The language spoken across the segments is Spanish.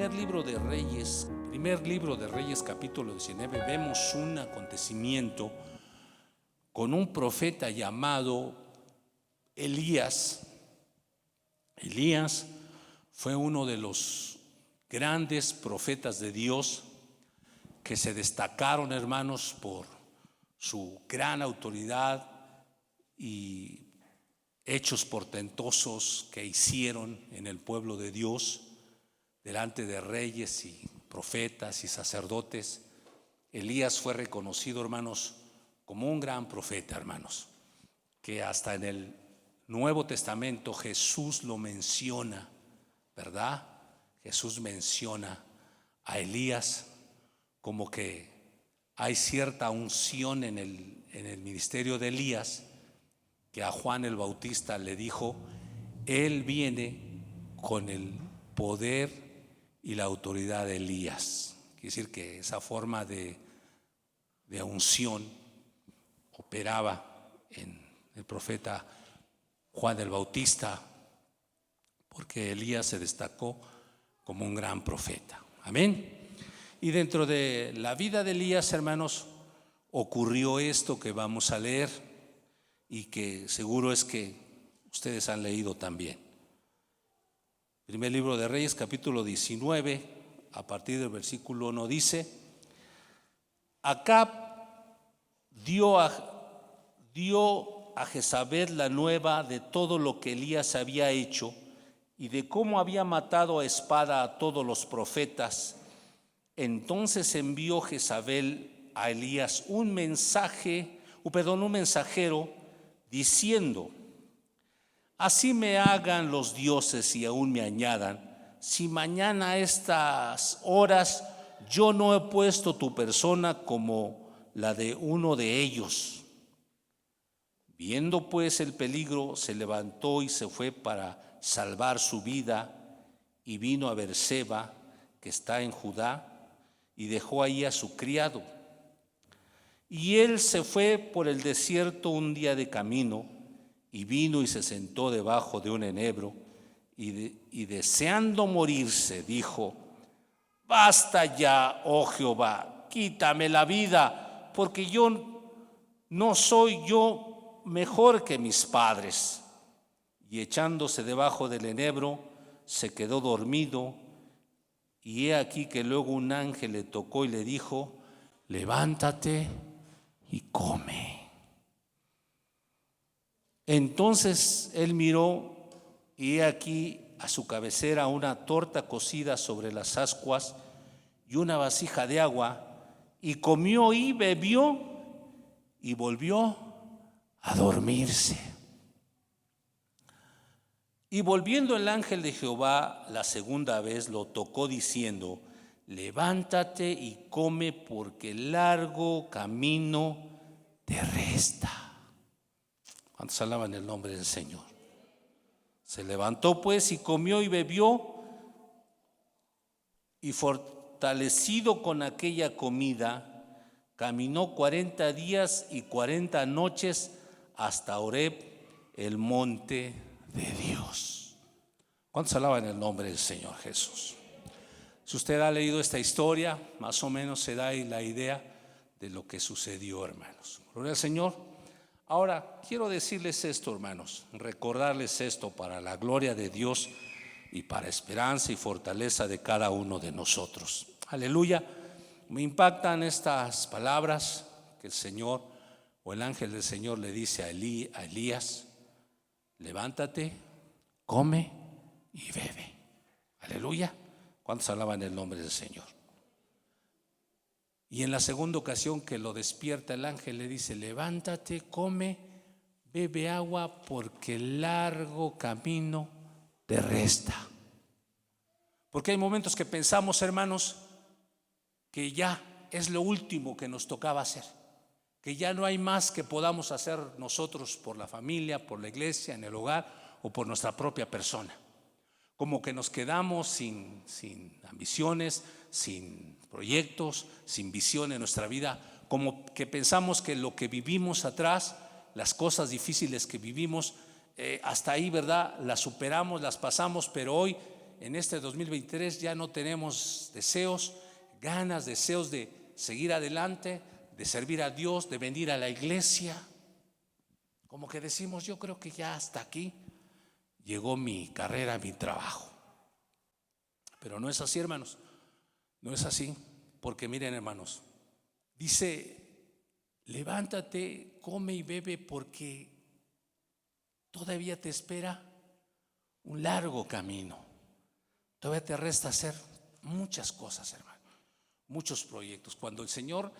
primer libro de Reyes, capítulo 19, vemos un acontecimiento con un profeta llamado Elías. Elías fue uno de los grandes profetas de Dios que se destacaron, hermanos, por su gran autoridad y hechos portentosos que hicieron en el pueblo de Dios delante de reyes y profetas y sacerdotes. Elías fue reconocido, hermanos, como un gran profeta, hermanos, que hasta en el Nuevo Testamento Jesús lo menciona, ¿verdad? Jesús menciona a Elías como que hay cierta unción en el ministerio de Elías, que a Juan el Bautista le dijo: él viene con el poder y la autoridad de Elías. Quiere decir que esa forma de unción operaba en el profeta Juan el Bautista, porque Elías se destacó como un gran profeta. Amén. Y dentro de la vida de Elías, hermanos, ocurrió esto que vamos a leer y que seguro es que ustedes han leído también. Primer libro de Reyes, capítulo 19, a partir del versículo 1 dice: Acab dio a Jezabel la nueva de todo lo que Elías había hecho y de cómo había matado a espada a todos los profetas. Entonces envió Jezabel a Elías un mensajero diciendo: así me hagan los dioses y aún me añadan, si mañana a estas horas yo no he puesto tu persona como la de uno de ellos. Viendo pues el peligro, se levantó y se fue para salvar su vida, y vino a Beerseba, que está en Judá, y dejó ahí a su criado. Y él se fue por el desierto un día de camino, y vino y se sentó debajo de un enebro, y deseando morirse, dijo: basta ya, oh Jehová, quítame la vida, porque no soy yo mejor que mis padres. Y echándose debajo del enebro, se quedó dormido. Y he aquí que luego un ángel le tocó y le dijo: levántate y come. Entonces él miró, y he aquí a su cabecera una torta cocida sobre las ascuas y una vasija de agua, y comió y bebió y volvió a dormirse. Y volviendo el ángel de Jehová la segunda vez, lo tocó diciendo: levántate y come, porque largo camino te resta. ¿Cuántos alaban el nombre del Señor? Se levantó pues y comió y bebió, y fortalecido con aquella comida, caminó 40 días y 40 noches hasta Horeb, el monte de Dios. ¿Cuántos alaban el nombre del Señor Jesús? Si usted ha leído esta historia, más o menos se da ahí la idea de lo que sucedió, hermanos. Gloria al Señor. Ahora, quiero decirles esto, hermanos, recordarles esto para la gloria de Dios y para esperanza y fortaleza de cada uno de nosotros. Aleluya. Me impactan estas palabras que el Señor o el ángel del Señor le dice a Elías: levántate, come y bebe. Aleluya. ¿Cuántos alaban el nombre del Señor? Y en la segunda ocasión que lo despierta el ángel, le dice: levántate, come, bebe agua, porque largo camino te resta. Porque hay momentos que pensamos, hermanos, que ya es lo último que nos tocaba hacer, que ya no hay más que podamos hacer nosotros por la familia, por la iglesia, en el hogar o por nuestra propia persona. Como que nos quedamos sin ambiciones, sin proyectos, sin visión en nuestra vida, como que pensamos que lo que vivimos atrás, las cosas difíciles que vivimos, hasta ahí, ¿verdad? Las superamos, las pasamos, pero hoy en este 2023 ya no tenemos ganas, deseos de seguir adelante, de servir a Dios, de venir a la iglesia. Como que decimos, yo creo que ya hasta aquí llegó mi carrera, mi trabajo. Pero no es así, hermanos, no es así, porque miren, hermanos, dice: levántate, come y bebe, porque todavía te espera un largo camino. Todavía te resta hacer muchas cosas, hermano, muchos proyectos. Cuando el Señor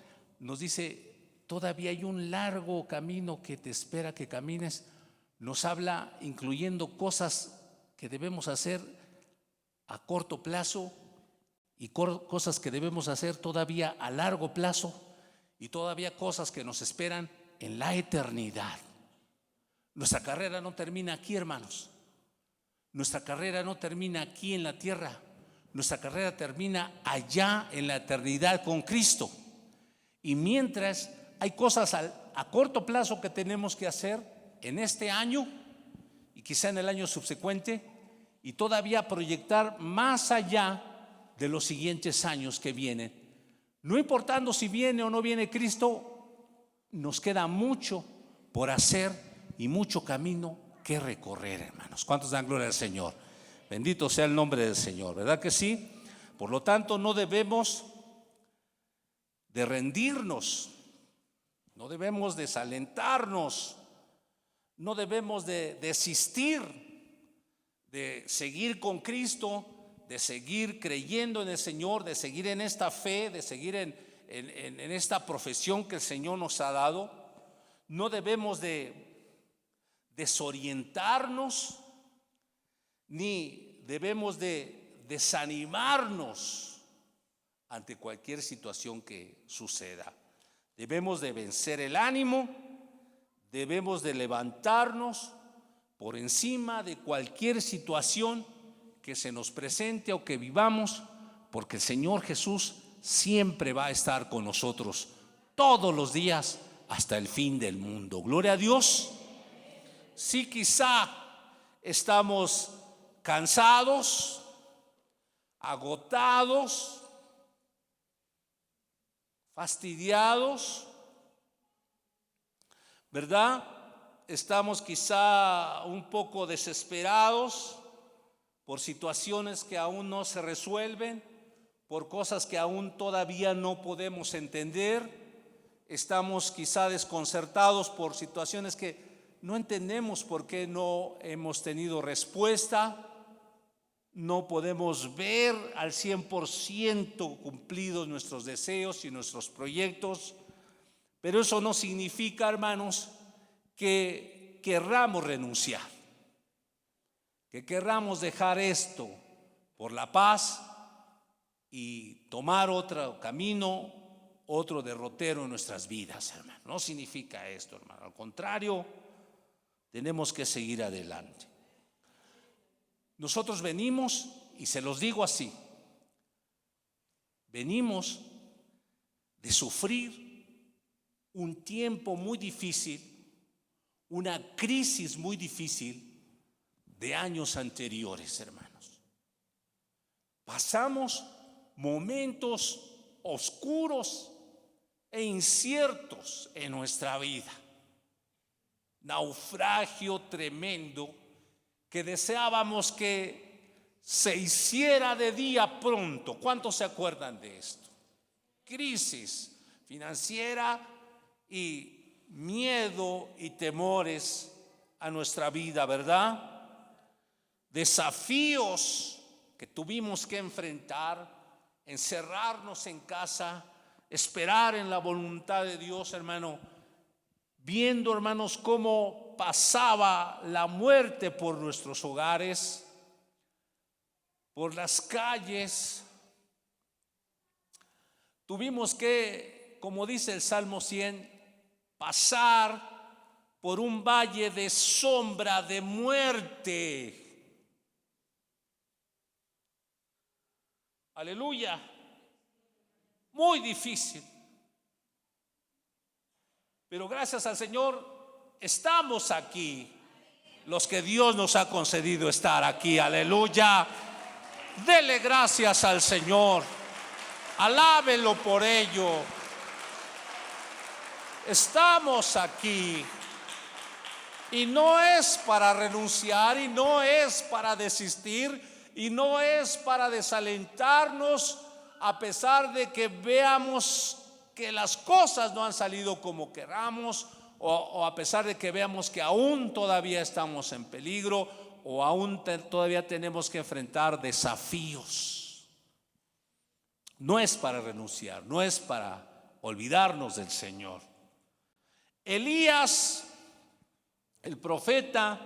nos dice: todavía hay un largo camino que te espera que camines, nos habla incluyendo cosas que debemos hacer a corto plazo y cosas que debemos hacer todavía a largo plazo, y todavía cosas que nos esperan en la eternidad. Nuestra carrera no termina aquí, hermanos. Nuestra carrera no termina aquí en la tierra. Nuestra carrera termina allá en la eternidad con Cristo. Y mientras hay cosas a corto plazo que tenemos que hacer en este año y quizá en el año subsecuente, y todavía proyectar más allá de los siguientes años que vienen. No importando si viene o no viene Cristo, nos queda mucho por hacer y mucho camino que recorrer, hermanos. ¿Cuántos dan gloria al Señor? Bendito sea el nombre del Señor, ¿verdad que sí? Por lo tanto, no debemos de rendirnos, no debemos desalentarnos, no debemos de desistir de seguir con Cristo, de seguir creyendo en el Señor, de seguir en esta fe, de seguir en esta profesión que el Señor nos ha dado. No debemos de desorientarnos, ni debemos de desanimarnos ante cualquier situación que suceda. Debemos de vencer el ánimo, debemos de levantarnos por encima de cualquier situación que se nos presente o que vivamos, porque el Señor Jesús siempre va a estar con nosotros todos los días hasta el fin del mundo. Gloria a Dios. Sí, quizá estamos cansados, agotados, fastidiados, ¿verdad? Estamos quizá un poco desesperados por situaciones que aún no se resuelven, por cosas que aún todavía no podemos entender. Estamos quizá desconcertados por situaciones que no entendemos por qué no hemos tenido respuesta. No podemos ver al 100% cumplidos nuestros deseos y nuestros proyectos, pero eso no significa, hermanos, que querramos renunciar, que querramos dejar esto por la paz y tomar otro camino, otro derrotero en nuestras vidas, hermano. No significa esto, hermano. Al contrario, tenemos que seguir adelante. Nosotros venimos, y se los digo así, venimos de sufrir un tiempo muy difícil, una crisis muy difícil de años anteriores, hermanos. Pasamos momentos oscuros e inciertos en nuestra vida. Naufragio tremendo que deseábamos que se hiciera de día pronto. ¿Cuántos se acuerdan de esto? Crisis financiera y miedo y temores a nuestra vida, ¿verdad? Desafíos que tuvimos que enfrentar, encerrarnos en casa, esperar en la voluntad de Dios, hermano, viendo, hermanos, cómo pasaba la muerte por nuestros hogares, por las calles. Tuvimos que, como dice el Salmo 100, pasar por un valle de sombra de muerte. Aleluya. Muy difícil. Pero gracias al Señor estamos aquí, los que Dios nos ha concedido estar aquí. Aleluya. Dele gracias al Señor. Alábelo por ello. Estamos aquí. Y no es para renunciar, y no es para desistir, y no es para desalentarnos a pesar de que veamos que las cosas no han salido como queramos, o a pesar de que veamos que aún todavía estamos en peligro, o aún todavía tenemos que enfrentar desafíos. No es para renunciar, no es para olvidarnos del Señor. Elías, el profeta,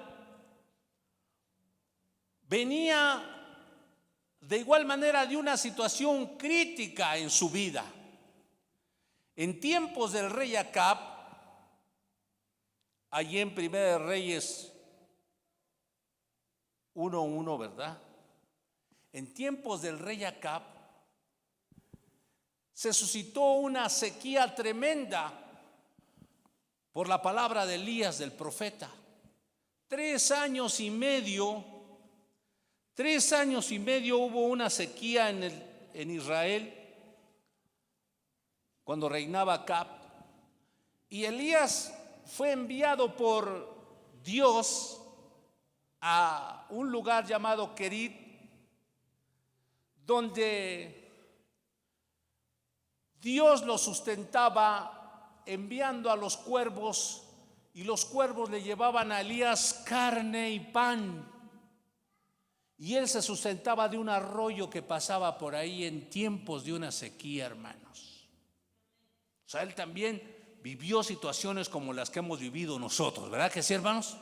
venía de igual manera de una situación crítica en su vida. En tiempos del rey Acab, allí en Primera de Reyes 1:1, ¿verdad? En tiempos del rey Acab se suscitó una sequía tremenda por la palabra de Elías, del profeta. 3 años y medio hubo una sequía en Israel cuando reinaba Acab. Y Elías fue enviado por Dios a un lugar llamado Querit, donde Dios lo sustentaba enviando a los cuervos, y los cuervos le llevaban a Elías carne y pan, y él se sustentaba de un arroyo que pasaba por ahí en tiempos de una sequía, hermanos. O sea, él también vivió situaciones como las que hemos vivido nosotros, ¿verdad que sí, hermanos?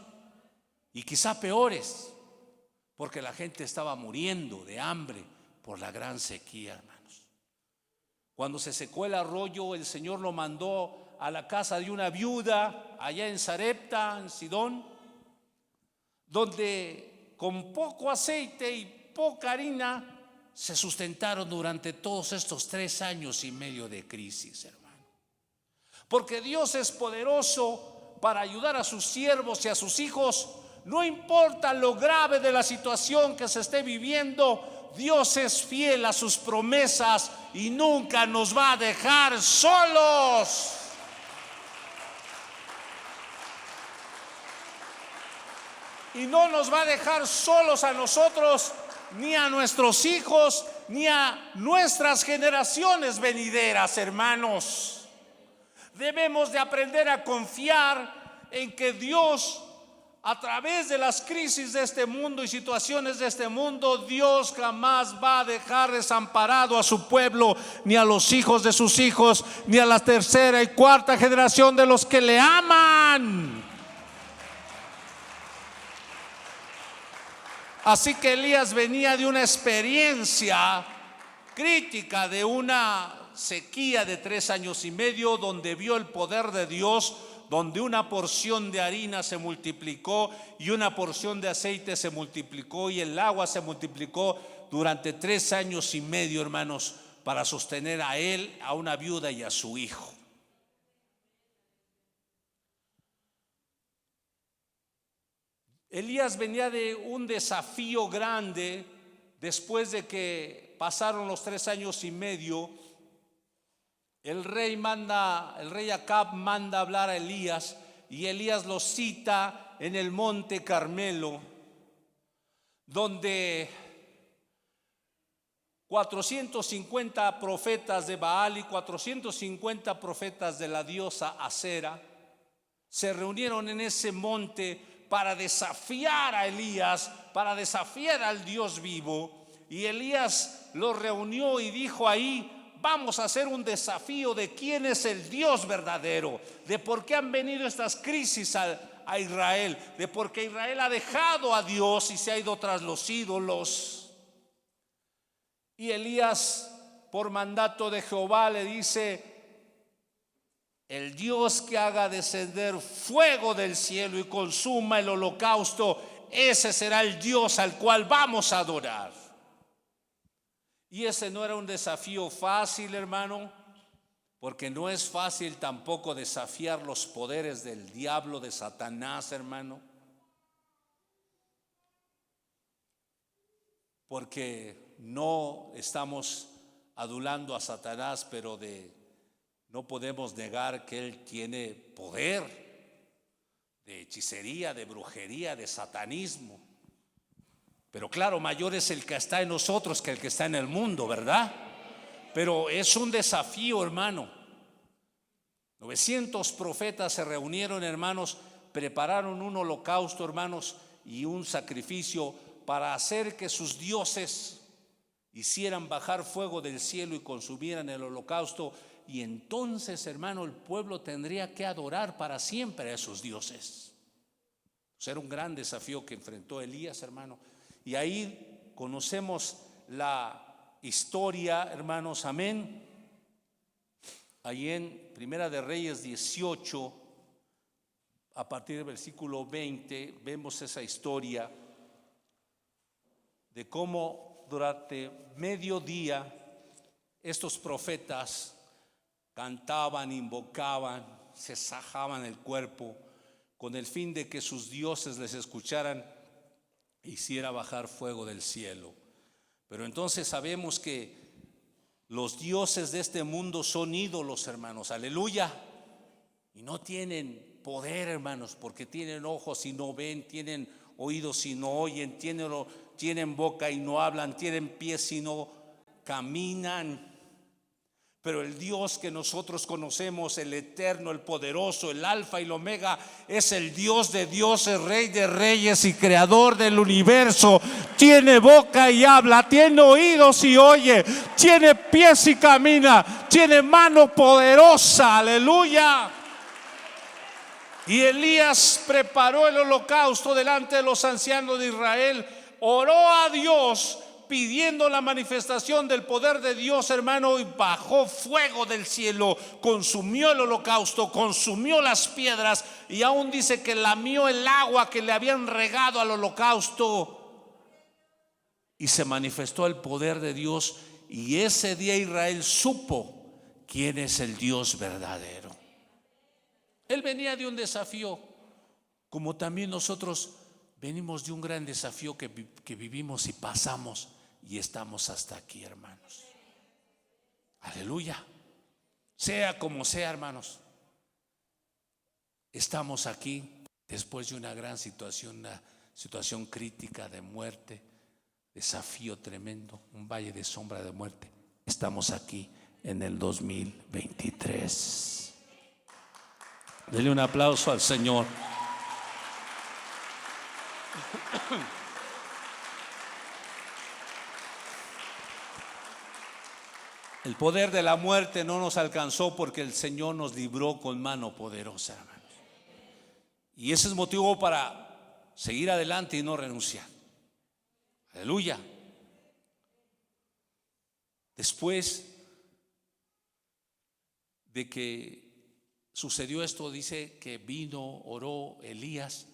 Y quizá peores, porque la gente estaba muriendo de hambre por la gran sequía, hermanos. Cuando se secó el arroyo, el Señor lo mandó a la casa de una viuda allá en Sarepta, en Sidón, donde con poco aceite y poca harina se sustentaron durante todos estos 3 años y medio de crisis, hermano. Porque Dios es poderoso para ayudar a sus siervos y a sus hijos. No importa lo grave de la situación que se esté viviendo, Dios es fiel a sus promesas y nunca nos va a dejar solos. Y no nos va a dejar solos a nosotros, ni a nuestros hijos, ni a nuestras generaciones venideras, hermanos. Debemos de aprender a confiar en que Dios, a través de las crisis de este mundo y situaciones de este mundo, Dios jamás va a dejar desamparado a su pueblo, ni a los hijos de sus hijos, ni a la tercera y cuarta generación de los que le aman. Así que Elías venía de una experiencia crítica, de una sequía de 3 años y medio, donde vio el poder de Dios, donde una porción de harina se multiplicó y una porción de aceite se multiplicó y el agua se multiplicó durante 3 años y medio, hermanos, para sostener a él, a una viuda y a su hijo. Elías venía de un desafío grande después de que pasaron los 3 años y medio. El rey Acab manda hablar a Elías, y Elías lo cita en el monte Carmelo, donde 450 profetas de Baal y 450 profetas de la diosa Acera se reunieron en ese monte para desafiar a Elías, para desafiar al Dios vivo. Y Elías lo reunió y dijo ahí: vamos a hacer un desafío de quién es el Dios verdadero, de por qué han venido estas crisis a Israel, de por qué Israel ha dejado a Dios y se ha ido tras los ídolos. Y Elías, por mandato de Jehová, le dice: el Dios que haga descender fuego del cielo y consuma el holocausto, ese será el Dios al cual vamos a adorar. Y ese no era un desafío fácil, hermano, porque no es fácil tampoco desafiar los poderes del diablo, de Satanás, hermano. Porque no estamos adulando a Satanás, pero no podemos negar que él tiene poder de hechicería, de brujería, de satanismo. Pero claro, mayor es el que está en nosotros que el que está en el mundo, ¿verdad? Pero es un desafío, hermano. 900 profetas se reunieron, hermanos, prepararon un holocausto, hermanos, y un sacrificio para hacer que sus dioses hicieran bajar fuego del cielo y consumieran el holocausto. Y entonces, hermano, el pueblo tendría que adorar para siempre a esos dioses. Era un gran desafío que enfrentó Elías, hermano. Y ahí conocemos la historia, hermanos, amén. Ahí en Primera de Reyes 18, a partir del versículo 20, vemos esa historia de cómo durante mediodía estos profetas cantaban, invocaban, se sajaban el cuerpo con el fin de que sus dioses les escucharan e hiciera bajar fuego del cielo. Pero entonces sabemos que los dioses de este mundo son ídolos, hermanos, aleluya, y no tienen poder, hermanos, porque tienen ojos y no ven, tienen oídos y no oyen, tienen boca y no hablan, tienen pies y no caminan. Pero el Dios que nosotros conocemos, el eterno, el poderoso, el alfa y el omega, es el Dios de dioses, rey de reyes y creador del universo. Tiene boca y habla, tiene oídos y oye, tiene pies y camina, tiene mano poderosa, aleluya. Y Elías preparó el holocausto delante de los ancianos de Israel, oró a Dios pidiendo la manifestación del poder de Dios, hermano, y bajó fuego del cielo, consumió el holocausto, consumió las piedras, y aún dice que lamió el agua que le habían regado al holocausto, y se manifestó el poder de Dios. Y ese día Israel supo quién es el Dios verdadero. Él venía de un desafío, como también nosotros venimos de un gran desafío que vivimos y pasamos, y estamos hasta aquí, hermanos. Aleluya. Sea como sea, hermanos, estamos aquí después de una gran situación, una situación crítica de muerte, desafío tremendo, un valle de sombra de muerte. Estamos aquí en el 2023. Dele un aplauso al Señor. El poder de la muerte no nos alcanzó porque el Señor nos libró con mano poderosa, hermanos. Y ese es motivo para seguir adelante y no renunciar. Aleluya. Después de que sucedió esto, dice que oró Elías,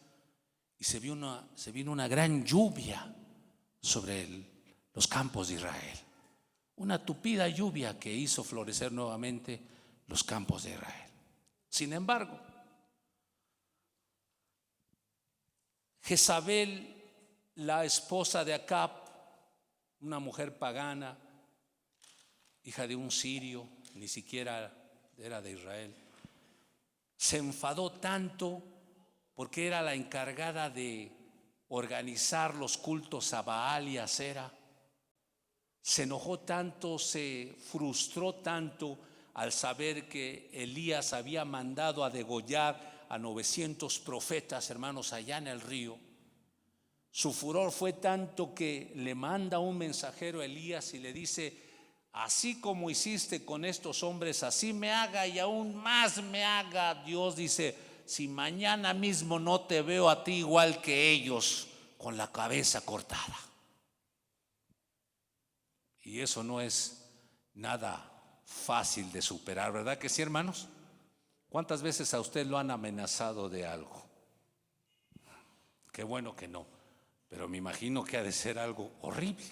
y se vino una gran lluvia sobre los campos de Israel. Una tupida lluvia que hizo florecer nuevamente los campos de Israel. Sin embargo, Jezabel, la esposa de Acab, una mujer pagana, hija de un sirio, ni siquiera era de Israel, se enfadó tanto porque era la encargada de organizar los cultos a Baal y a Asera. Se enojó tanto, se frustró tanto al saber que Elías había mandado a degollar a 900 profetas, hermanos, allá en el río. Su furor fue tanto que le manda un mensajero a Elías y le dice: así como hiciste con estos hombres, así me haga y aún más me haga Dios. Dice: si mañana mismo no te veo a ti igual que ellos, con la cabeza cortada. Y eso no es nada fácil de superar, ¿verdad que sí, hermanos? ¿Cuántas veces a usted lo han amenazado de algo? Qué bueno que no, pero me imagino que ha de ser algo horrible.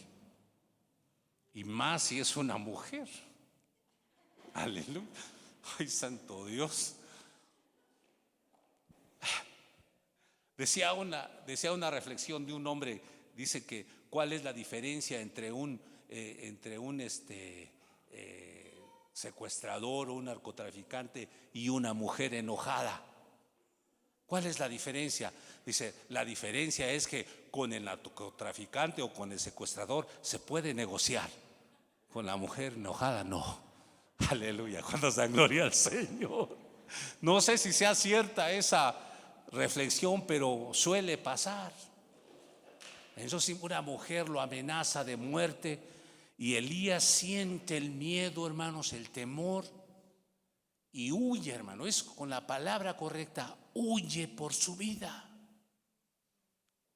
Y más si es una mujer. Aleluya. Ay, santo Dios. Decía una reflexión de un hombre. Dice que cuál es la diferencia entre un entre un secuestrador o un narcotraficante y una mujer enojada? ¿Cuál es la diferencia? Dice, la diferencia es que con el narcotraficante o con el secuestrador se puede negociar, con la mujer enojada no. Aleluya, cuando dan gloria al Señor. No sé si sea cierta esa reflexión, pero suele pasar. Entonces una mujer lo amenaza de muerte y Elías siente el miedo, hermanos, el temor, y huye, hermano. Es con la palabra correcta, huye por su vida.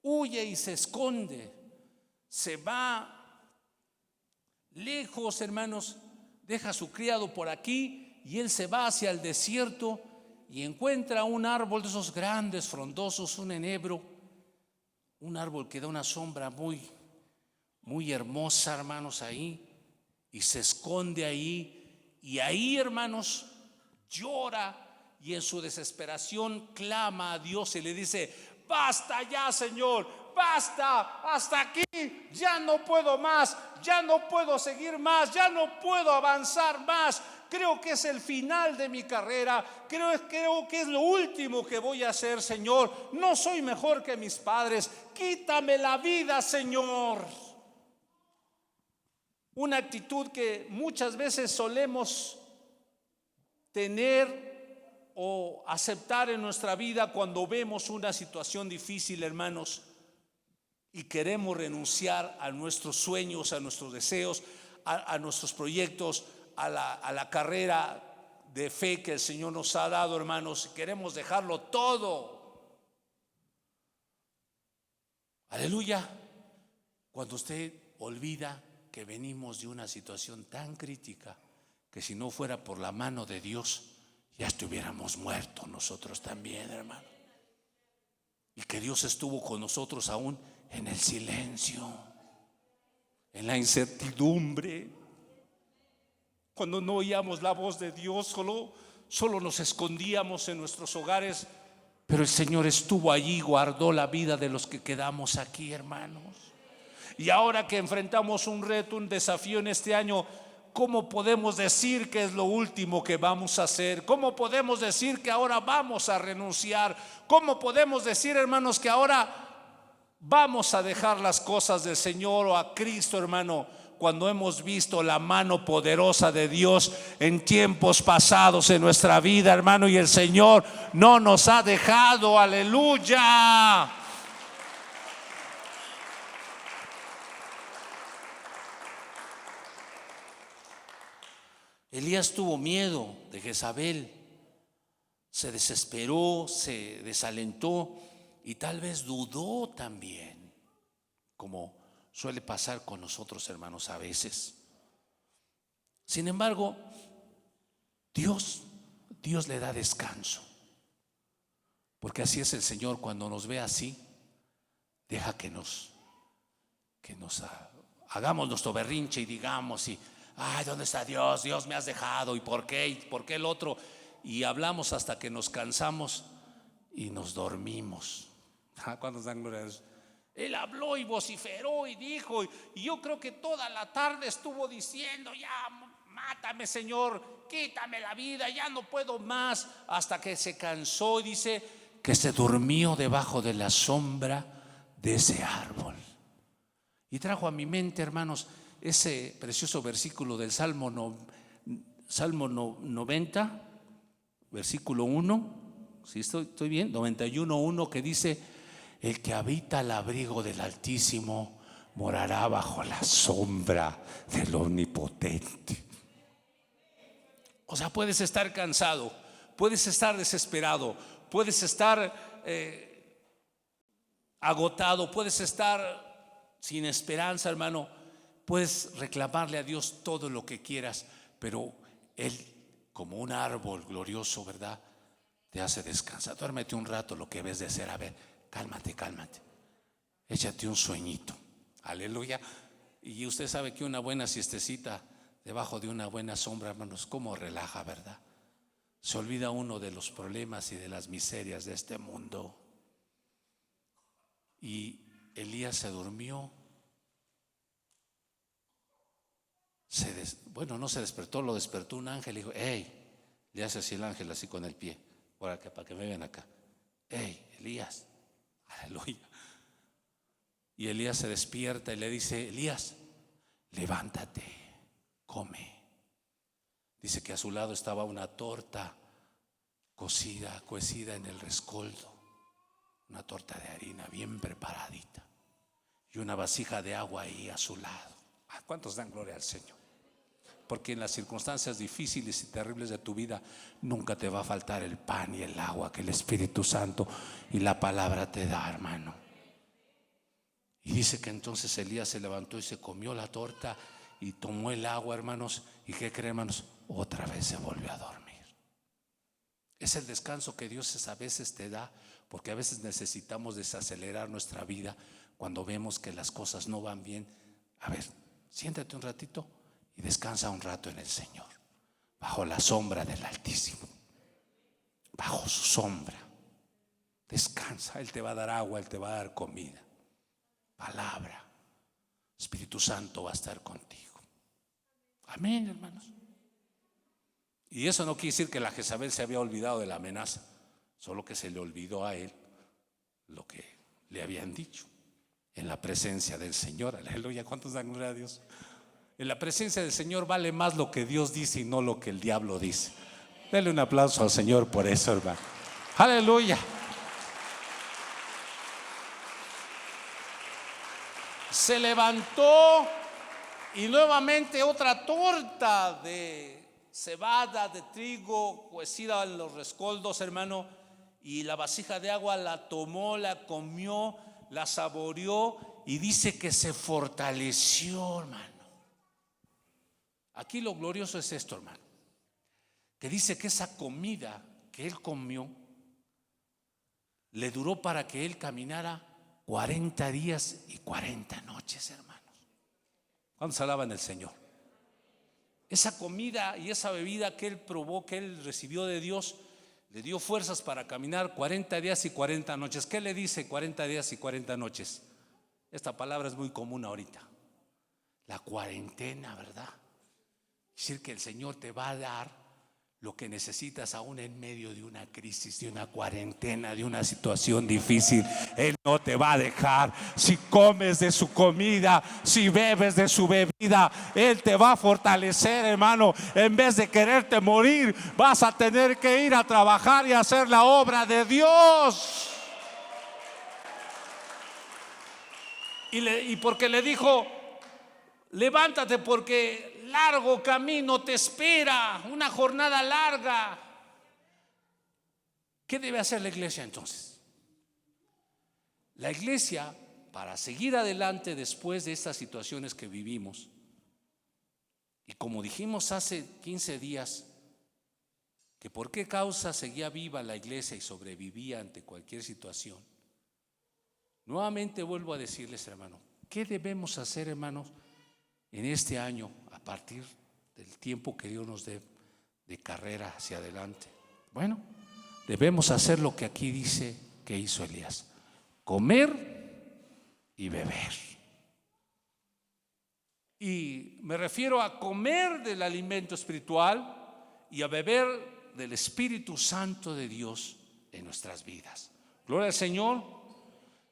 Huye y se esconde, se va lejos, hermanos, deja a su criado por aquí y él se va hacia el desierto y encuentra un árbol de esos grandes, frondosos, un enebro, un árbol que da una sombra muy, muy hermosa, hermanos, ahí, y se esconde ahí, y ahí, hermanos, llora y en su desesperación clama a Dios y le dice: basta ya, Señor, basta, hasta aquí, ya no puedo más, ya no puedo seguir más, ya no puedo avanzar más. Creo que es el final de mi carrera, creo que es lo último que voy a hacer, Señor. No soy mejor que mis padres, quítame la vida, Señor. Una actitud que muchas veces solemos tener o aceptar en nuestra vida cuando vemos una situación difícil, hermanos, y queremos renunciar a nuestros sueños, a nuestros deseos, a nuestros proyectos, a la carrera de fe que el Señor nos ha dado, hermanos. Queremos dejarlo todo. Aleluya. Cuando usted olvida que venimos de una situación tan crítica que si no fuera por la mano de Dios ya estuviéramos muertos nosotros también, hermano. Y que Dios estuvo con nosotros aún en el silencio, en la incertidumbre, cuando no oíamos la voz de Dios, solo nos escondíamos en nuestros hogares. Pero el Señor estuvo allí, guardó la vida de los que quedamos aquí, hermanos. Y ahora que enfrentamos un reto, un desafío en este año, ¿cómo podemos decir que es lo último que vamos a hacer? ¿Cómo podemos decir que ahora vamos a renunciar? ¿Cómo podemos decir, hermanos, que ahora vamos a dejar las cosas del Señor o a Cristo, hermano, cuando hemos visto la mano poderosa de Dios en tiempos pasados en nuestra vida, hermano, y el Señor no nos ha dejado? Aleluya. Elías tuvo miedo de Jezabel, se desesperó, se desalentó y tal vez dudó también, como suele pasar con nosotros, hermanos, a veces. Sin embargo, Dios le da descanso, porque así es el Señor. Cuando nos ve así, deja que nos hagamos nuestro berrinche y digamos: ay, ¿dónde está Dios? Dios, me has dejado, ¿y por qué? ¿Y por qué el otro? Y hablamos hasta que nos cansamos y nos dormimos. ¿Cuántos dan gloria a Dios? Él habló y vociferó y dijo, y yo creo que toda la tarde estuvo diciendo: ya, mátame, Señor, quítame la vida, ya no puedo más, hasta que se cansó y dice que se durmió debajo de la sombra de ese árbol. Y trajo a mi mente, hermanos, ese precioso versículo del Salmo 90, versículo 1, ¿sí estoy bien? 91:1, que dice: el que habita al abrigo del Altísimo morará bajo la sombra del Omnipotente. O sea, puedes estar cansado, puedes estar desesperado, puedes estar agotado, puedes estar sin esperanza, hermano. Puedes reclamarle a Dios todo lo que quieras, pero Él, como un árbol glorioso, ¿verdad?, te hace descansar. Duérmete un rato, lo que ves de hacer. A ver, cálmate, échate un sueñito. Aleluya. Y usted sabe que una buena siestecita debajo de una buena sombra, hermanos, cómo relaja, ¿verdad? Se olvida uno de los problemas y de las miserias de este mundo. Y Elías se durmió. bueno, no se despertó, lo despertó un ángel y dijo: hey, le hace así el ángel, así con el pie, para que me vean acá. Hey, Elías, aleluya. Y Elías se despierta y le dice: Elías, levántate, come. Dice que a su lado estaba una torta cuecida en el rescoldo, una torta de harina bien preparadita y una vasija de agua ahí a su lado. ¿Cuántos dan gloria al Señor? Porque en las circunstancias difíciles y terribles de tu vida nunca te va a faltar el pan y el agua que el Espíritu Santo y la palabra te da, hermano. Y dice que entonces Elías se levantó y se comió la torta y tomó el agua, hermanos. ¿Y qué creen, hermanos? Otra vez se volvió a dormir. Es el descanso que Dios a veces te da, porque a veces necesitamos desacelerar nuestra vida cuando vemos que las cosas no van bien. A ver, siéntate un ratito y descansa un rato en el Señor, bajo la sombra del Altísimo, bajo su sombra. Descansa, Él te va a dar agua, Él te va a dar comida, palabra. Espíritu Santo va a estar contigo. Amén, hermanos. Y eso no quiere decir que la Jezabel se había olvidado de la amenaza, solo que se le olvidó a él lo que le habían dicho. En la presencia del Señor, aleluya. ¿Cuántos dan gloria a Dios? En la presencia del Señor vale más lo que Dios dice y no lo que el diablo dice. Denle un aplauso al Señor por eso, hermano. Aleluya. Se levantó y nuevamente otra torta de cebada, de trigo, cuecida en los rescoldos, hermano, y la vasija de agua la tomó, la comió, la saboreó y dice que se fortaleció, hermano. Aquí lo glorioso es esto, hermano, que dice que esa comida que él comió le duró para que él caminara 40 días y 40 noches, hermanos. ¿Cuántos alaban al Señor? Esa comida y esa bebida que él probó, que él recibió de Dios, le dio fuerzas para caminar 40 días y 40 noches. ¿Qué le dice 40 días y 40 noches? Esta palabra es muy común ahorita. La cuarentena, ¿verdad? Es decir, que el Señor te va a dar lo que necesitas aún en medio de una crisis, de una cuarentena, de una situación difícil. Él no te va a dejar. Si comes de su comida, si bebes de su bebida, Él te va a fortalecer, hermano. En vez de quererte morir, vas a tener que ir a trabajar y hacer la obra de Dios. Y porque le dijo: levántate porque largo camino te espera, una jornada larga. ¿Qué debe hacer la iglesia entonces? La iglesia, para seguir adelante después de estas situaciones que vivimos, y como dijimos hace 15 días, que por qué causa seguía viva la iglesia y sobrevivía ante cualquier situación, nuevamente vuelvo a decirles, hermano, ¿qué debemos hacer, hermanos, en este año, a partir del tiempo que Dios nos dé de carrera hacia adelante? Bueno, debemos hacer lo que aquí dice que hizo Elías: comer y beber. Y me refiero a comer del alimento espiritual y a beber del Espíritu Santo de Dios en nuestras vidas. Gloria al Señor.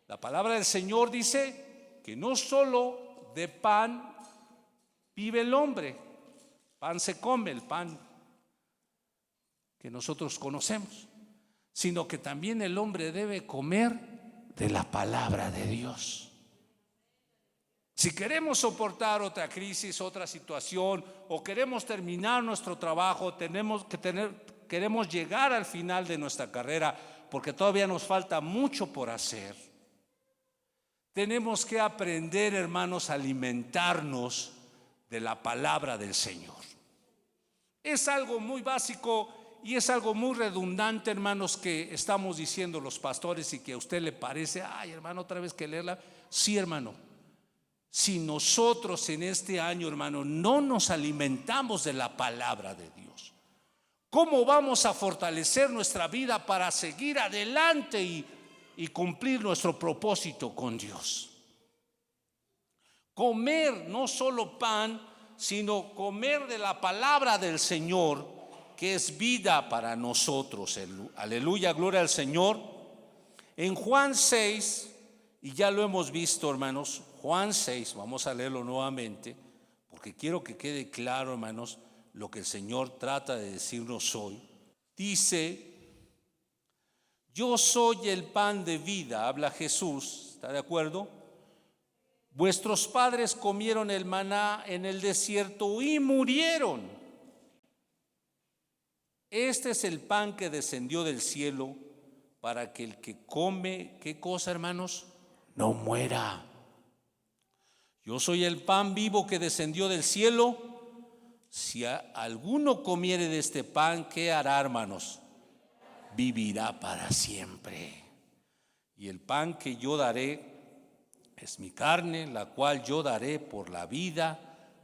La palabra del Señor dice que no solo de pan vive el hombre, pan se come, el pan que nosotros conocemos, sino que también el hombre debe comer de la palabra de Dios. Si queremos soportar otra crisis, otra situación, o queremos terminar nuestro trabajo, queremos llegar al final de nuestra carrera, porque todavía nos falta mucho por hacer, tenemos que aprender, hermanos, a alimentarnos de la palabra del Señor. Es algo muy básico y es algo muy redundante, hermanos, que estamos diciendo los pastores, y que a usted le parece: ay, hermano, otra vez que leerla. Sí, hermano, si nosotros en este año, hermano, no nos alimentamos de la palabra de Dios, ¿cómo vamos a fortalecer nuestra vida para seguir adelante y cumplir nuestro propósito con Dios? Comer no solo pan, sino comer de la palabra del Señor, que es vida para nosotros. Aleluya, gloria al Señor. En Juan 6, y ya lo hemos visto, hermanos, Juan 6, vamos a leerlo nuevamente, porque quiero que quede claro, hermanos, lo que el Señor trata de decirnos hoy. Dice: yo soy el pan de vida, habla Jesús, ¿está de acuerdo? Vuestros padres comieron el maná en el desierto y murieron. Este es el pan que descendió del cielo para que el que come, ¿qué cosa, hermanos? No muera. Yo soy el pan vivo que descendió del cielo. Si alguno comiere de este pan, ¿qué hará, hermanos? Vivirá para siempre. Y el pan que yo daré es mi carne, la cual yo daré por la vida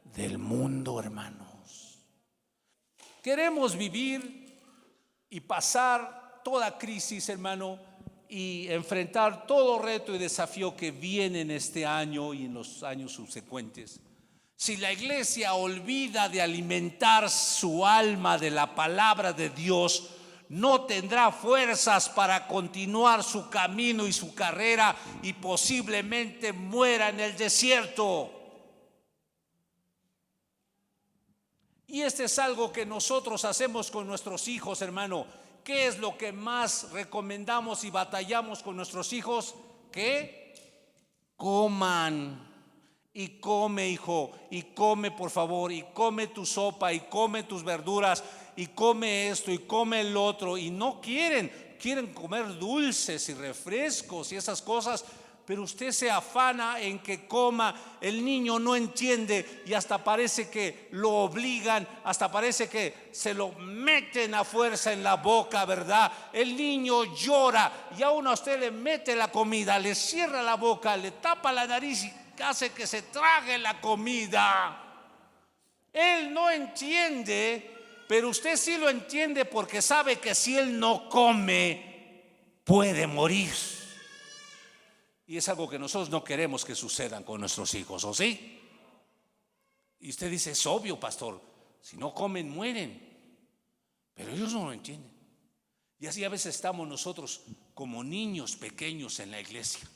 del mundo, hermanos. Queremos vivir y pasar toda crisis, hermano, y enfrentar todo reto y desafío que viene en este año y en los años subsecuentes. Si la iglesia olvida de alimentar su alma de la palabra de Dios, no tendrá fuerzas para continuar su camino y su carrera, y posiblemente muera en el desierto. Y este es algo que nosotros hacemos con nuestros hijos, hermano. ¿Qué es lo que más recomendamos y batallamos con nuestros hijos? Que coman. Y come, hijo, y come, por favor, y come tu sopa, y come tus verduras, y come esto, y come el otro. Y no quieren comer dulces y refrescos y esas cosas, pero usted se afana en que coma. El niño no entiende y hasta parece que lo obligan, hasta parece que se lo meten a fuerza en la boca, ¿verdad? El niño llora y aún a usted le mete la comida, le cierra la boca, le tapa la nariz y hace que se trague la comida. Él no entiende, pero usted sí lo entiende, porque sabe que si él no come puede morir. Y es algo que nosotros no queremos que sucedan con nuestros hijos, ¿o sí? Y usted dice: es obvio, pastor, si no comen mueren. Pero ellos no lo entienden. Y así a veces estamos nosotros como niños pequeños en la iglesia,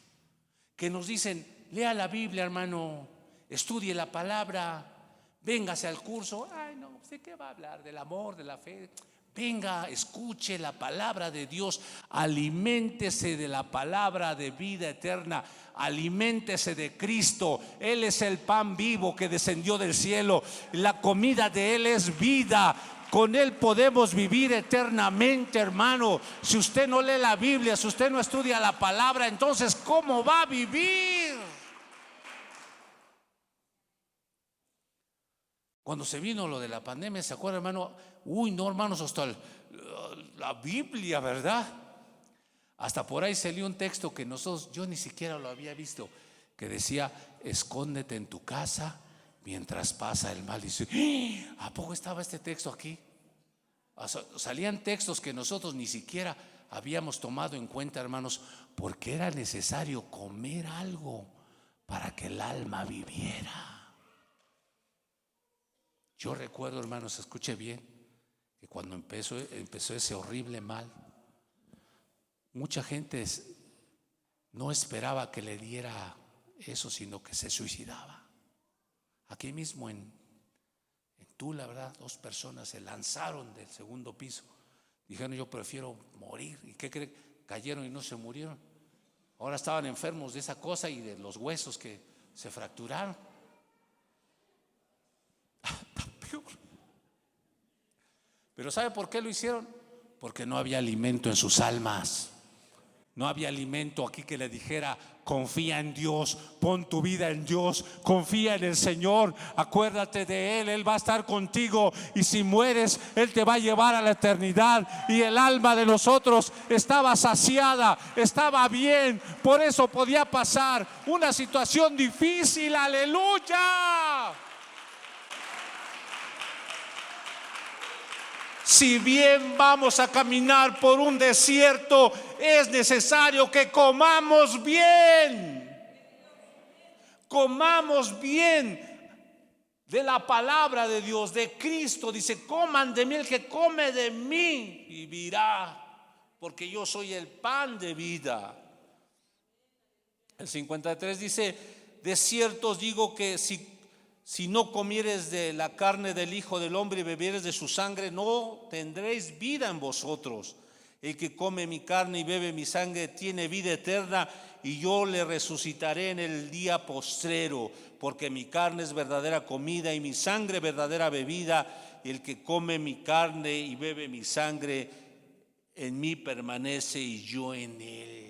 que nos dicen: lea la Biblia, hermano, estudie la palabra, véngase al curso. Ay, no, ¿de qué va a hablar? Del amor, de la fe. Venga, escuche la palabra de Dios, aliméntese de la palabra de vida eterna, aliméntese de Cristo. Él es el pan vivo que descendió del cielo, la comida de Él es vida. Con Él podemos vivir eternamente, hermano. Si usted no lee la Biblia, si usted no estudia la palabra, entonces ¿cómo va a vivir? Cuando se vino lo de la pandemia, ¿se acuerda, hermano? Uy, no, hermanos, hasta la Biblia, ¿verdad? Hasta por ahí salió un texto que yo ni siquiera lo había visto, que decía: escóndete en tu casa mientras pasa el mal. Y dice: ¿a poco estaba este texto aquí? Salían textos que nosotros ni siquiera habíamos tomado en cuenta, hermanos, porque era necesario comer algo para que el alma viviera. Yo recuerdo, hermanos, escuche bien, que cuando empezó ese horrible mal, mucha gente no esperaba que le diera eso, sino que se suicidaba. Aquí mismo en Tula, ¿verdad? 2 personas se lanzaron del segundo piso. Dijeron: yo prefiero morir. ¿Y qué creen? Cayeron y no se murieron. Ahora estaban enfermos de esa cosa y de los huesos que se fracturaron. Pero ¿sabe por qué lo hicieron? Porque no había alimento en sus almas. No había alimento aquí que le dijera: confía en Dios, pon tu vida en Dios, confía en el Señor, acuérdate de Él, Él va a estar contigo, y si mueres Él te va a llevar a la eternidad. Y el alma de nosotros estaba saciada, estaba bien, por eso podía pasar una situación difícil. ¡Aleluya! Si bien vamos a caminar por un desierto, es necesario que comamos bien. Comamos bien. de la palabra de Dios, de Cristo. Dice: coman de mí, el que come de mí vivirá, porque yo soy el pan de vida. El 53 dice: de cierto os digo que si no comieres de la carne del Hijo del Hombre y bebieres de su sangre, no tendréis vida en vosotros. El que come mi carne y bebe mi sangre tiene vida eterna, y yo le resucitaré en el día postrero, porque mi carne es verdadera comida y mi sangre verdadera bebida. Y el que come mi carne y bebe mi sangre, en mí permanece y yo en él.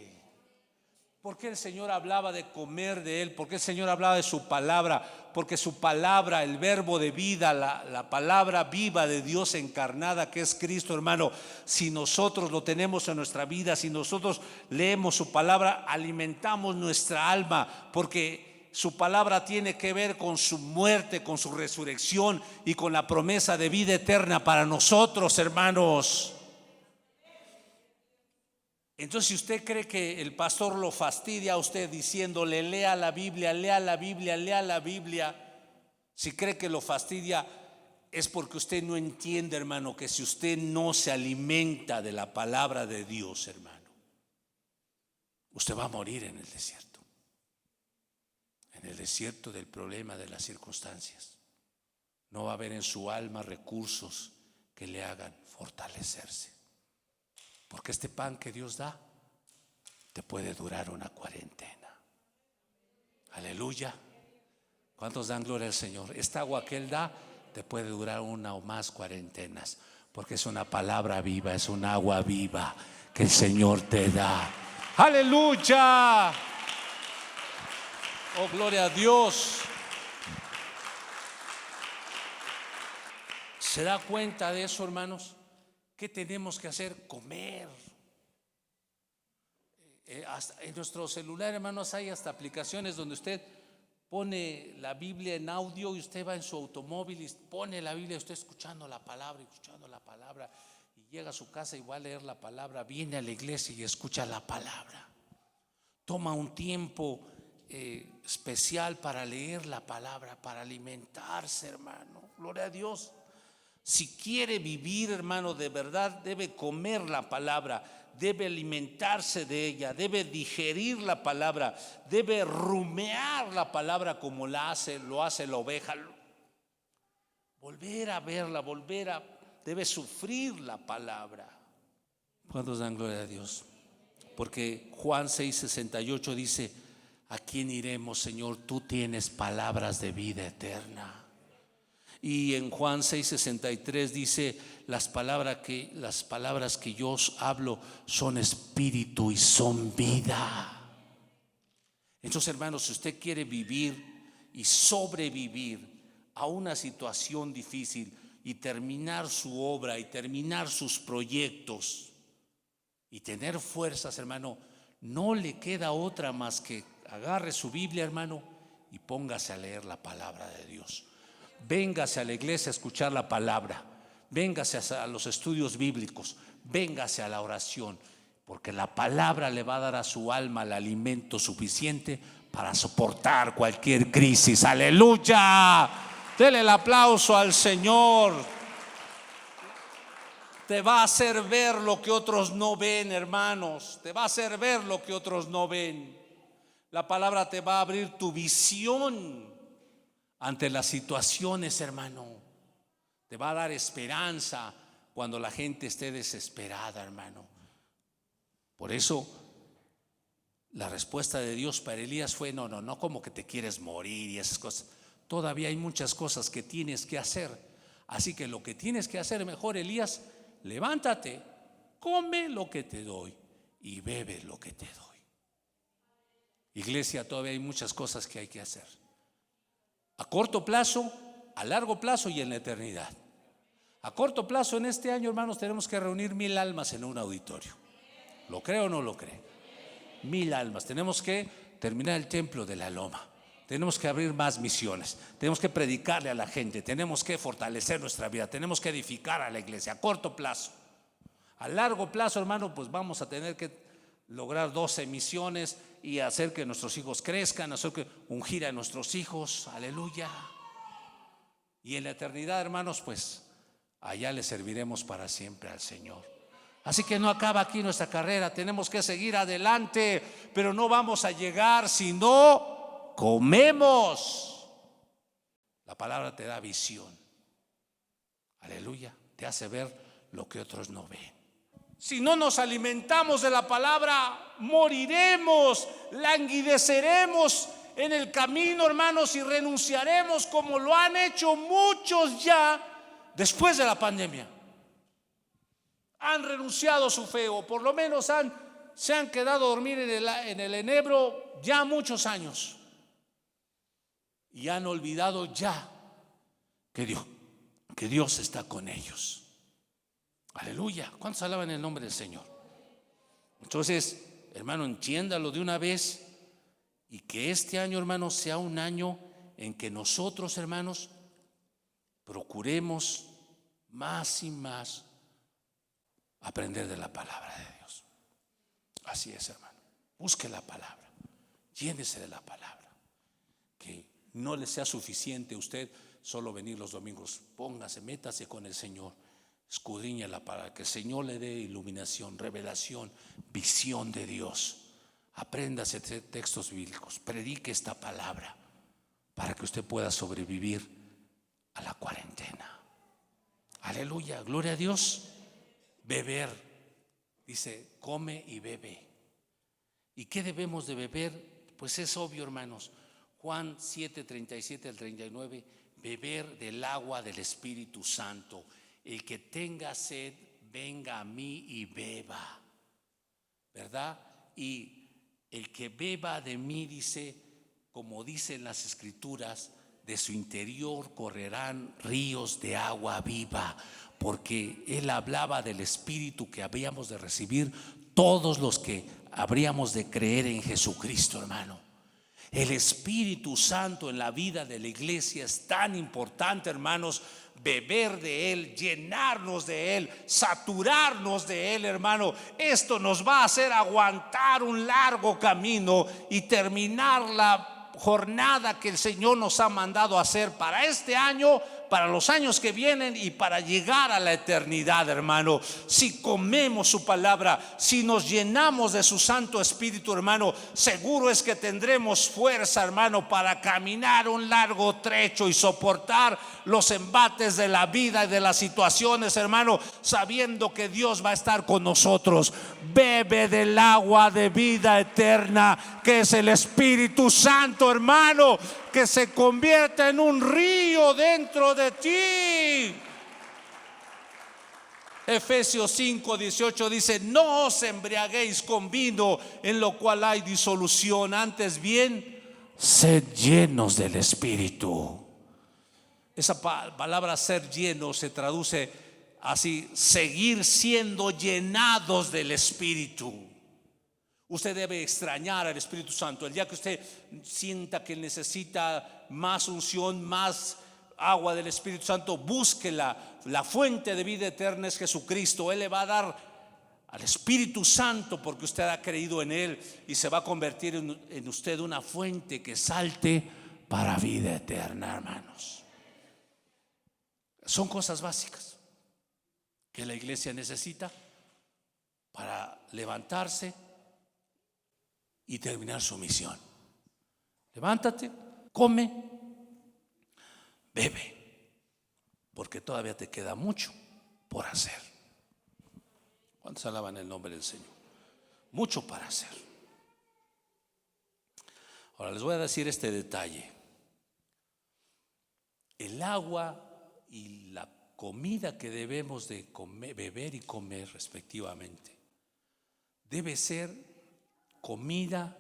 ¿Por qué el Señor hablaba de comer de Él? ¿Por qué el Señor hablaba de su palabra? Porque su palabra, el verbo de vida, la palabra viva de Dios encarnada, que es Cristo, hermano, si nosotros lo tenemos en nuestra vida, si nosotros leemos su palabra, alimentamos nuestra alma, porque su palabra tiene que ver con su muerte, con su resurrección y con la promesa de vida eterna para nosotros, hermanos. Entonces, si usted cree que el pastor lo fastidia a usted diciéndole: lea la Biblia, lea la Biblia, lea la Biblia, si cree que lo fastidia, es porque usted no entiende, hermano, que si usted no se alimenta de la palabra de Dios, hermano, usted va a morir en el desierto del problema, de las circunstancias. No va a haber en su alma recursos que le hagan fortalecerse. Porque este pan que Dios da te puede durar una cuarentena. Aleluya. ¿Cuántos dan gloria al Señor? Esta agua que Él da te puede durar una o más cuarentenas, porque es una palabra viva, es un agua viva que el Señor te da. Aleluya. Oh, gloria a Dios. ¿Se da cuenta de eso, hermanos? ¿Qué tenemos que hacer? Comer. En nuestro celular, hermanos, hay hasta aplicaciones donde usted pone la Biblia en audio y usted va en su automóvil y pone la Biblia, usted escuchando la palabra, y llega a su casa y va a leer la palabra, viene a la iglesia y escucha la palabra. Toma un tiempo especial para leer la palabra, para alimentarse, hermano. Gloria a Dios. Si quiere vivir, hermano, de verdad, debe comer la palabra, debe alimentarse de ella, debe digerir la palabra, debe rumear la palabra como lo hace la oveja. Volver a verla, debe sufrir la palabra. ¿Cuántos dan gloria a Dios? Porque Juan 6:68 dice: ¿a quién iremos, Señor? Tú tienes palabras de vida eterna. Y en Juan 6:63 dice: las palabras que yo os hablo son espíritu y son vida. Entonces, hermanos, si usted quiere vivir y sobrevivir a una situación difícil y terminar su obra y terminar sus proyectos y tener fuerzas, hermano, no le queda otra más que agarre su Biblia, hermano, y póngase a leer la palabra de Dios. Véngase a la iglesia a escuchar la palabra, véngase a los estudios bíblicos, véngase a la oración, porque la palabra le va a dar a su alma el alimento suficiente para soportar cualquier crisis. Aleluya. Dele el aplauso al Señor. Te va a hacer ver lo que otros no ven, hermanos. Te va a hacer ver lo que otros no ven. La palabra te va a abrir tu visión ante las situaciones, hermano. Te va a dar esperanza cuando la gente esté desesperada, hermano. Por eso la respuesta de Dios para Elías fue: no como que te quieres morir y esas cosas. Todavía hay muchas cosas que tienes que hacer. Así que lo que tienes que hacer mejor, Elías, levántate, come lo que te doy y bebe lo que te doy. Iglesia, todavía hay muchas cosas que hay que hacer. A corto plazo, a largo plazo y en la eternidad. A corto plazo, en este año, hermanos, tenemos que reunir 1000 almas en un auditorio. ¿Lo cree o no lo cree? 1000 almas. Tenemos que terminar el templo de la Loma. Tenemos que abrir más misiones. Tenemos que predicarle a la gente. Tenemos que fortalecer nuestra vida. Tenemos que edificar a la iglesia. A corto plazo. A largo plazo, hermano, pues vamos a tener que lograr 12 misiones y hacer que nuestros hijos crezcan, hacer que ungir a nuestros hijos. Aleluya. Y en la eternidad, hermanos, pues allá le serviremos para siempre al Señor. Así que no acaba aquí nuestra carrera, tenemos que seguir adelante, pero no vamos a llegar si no comemos. La palabra te da visión. Aleluya, te hace ver lo que otros no ven. Si no nos alimentamos de la palabra, moriremos, languideceremos en el camino, hermanos, y renunciaremos como lo han hecho muchos ya después de la pandemia. Han renunciado a su fe, o por lo menos se han quedado a dormir en el enebro ya muchos años, y han olvidado ya que Dios está con ellos. Aleluya. ¿Cuántos alaban el nombre del Señor? Entonces, hermano, entiéndalo de una vez, y que este año, hermanos, sea un año en que nosotros, hermanos, procuremos más y más aprender de la palabra de Dios. Así es, hermano. Busque la palabra, llénese de la palabra. Que no le sea suficiente a usted solo venir los domingos. Póngase, métase con el Señor, escudriñe la palabra, que el Señor le dé iluminación, revelación, visión de Dios. Apréndase textos bíblicos, predique esta palabra para que usted pueda sobrevivir a la cuarentena. Aleluya, gloria a Dios. Beber, dice, come y bebe. ¿Y qué debemos de beber? Pues es obvio, hermanos. Juan 7, 37 al 39, beber del agua del Espíritu Santo. El que tenga sed, venga a mí y beba, ¿verdad? Y el que beba de mí, dice, como dicen las Escrituras, de su interior correrán ríos de agua viva. Porque él hablaba del Espíritu que habíamos de recibir todos los que habríamos de creer en Jesucristo, hermano. El Espíritu Santo en la vida de la iglesia es tan importante, hermanos. Beber de Él, llenarnos de Él, saturarnos de Él, hermano. Esto nos va a hacer aguantar un largo camino y terminar la jornada que el Señor nos ha mandado hacer para este año, para los años que vienen y para llegar a la eternidad, hermano. Si comemos su palabra, si nos llenamos de su Santo Espíritu, hermano, seguro es que tendremos fuerza, hermano, para caminar un largo trecho y soportar los embates de la vida y de las situaciones, hermano, sabiendo que Dios va a estar con nosotros. Bebe del agua de vida eterna, que es el Espíritu Santo, hermano, que se convierta en un río dentro de ti. Efesios 5:18 dice: no os embriaguéis con vino, en lo cual hay disolución, antes bien sed llenos del Espíritu. Esa palabra ser lleno se traduce así: seguir siendo llenados del Espíritu. Usted debe extrañar al Espíritu Santo. El día que usted sienta que necesita más unción, más agua del Espíritu Santo, búsquela. La fuente de vida eterna es Jesucristo. Él le va a dar al Espíritu Santo porque usted ha creído en Él, y se va a convertir en usted una fuente que salte para vida eterna, hermanos. Son cosas básicas que la iglesia necesita para levantarse y terminar su misión. Levántate, come, bebe, porque todavía te queda mucho por hacer. ¿Cuántos alaban el nombre del Señor? Mucho para hacer. Ahora les voy a decir este detalle. El agua y la comida que debemos de comer, beber y comer respectivamente, debe ser comida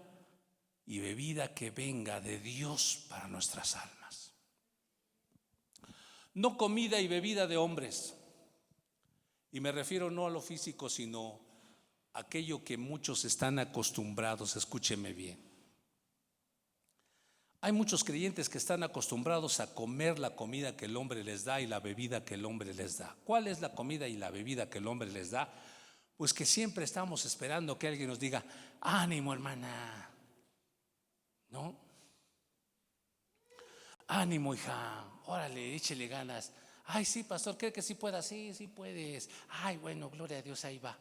y bebida que venga de Dios para nuestras almas. No comida y bebida de hombres. Y me refiero no a lo físico, sino a aquello que muchos están acostumbrados. Escúcheme bien. Hay muchos creyentes que están acostumbrados a comer la comida que el hombre les da y la bebida que el hombre les da. ¿Cuál es la comida y la bebida que el hombre les da? Pues que siempre estamos esperando que alguien nos diga: ánimo, hermana, ¿no? Ánimo, hija, órale, échele ganas. Ay, sí, pastor, ¿cree que sí pueda? Sí, sí puedes. Ay, bueno, gloria a Dios, ahí va.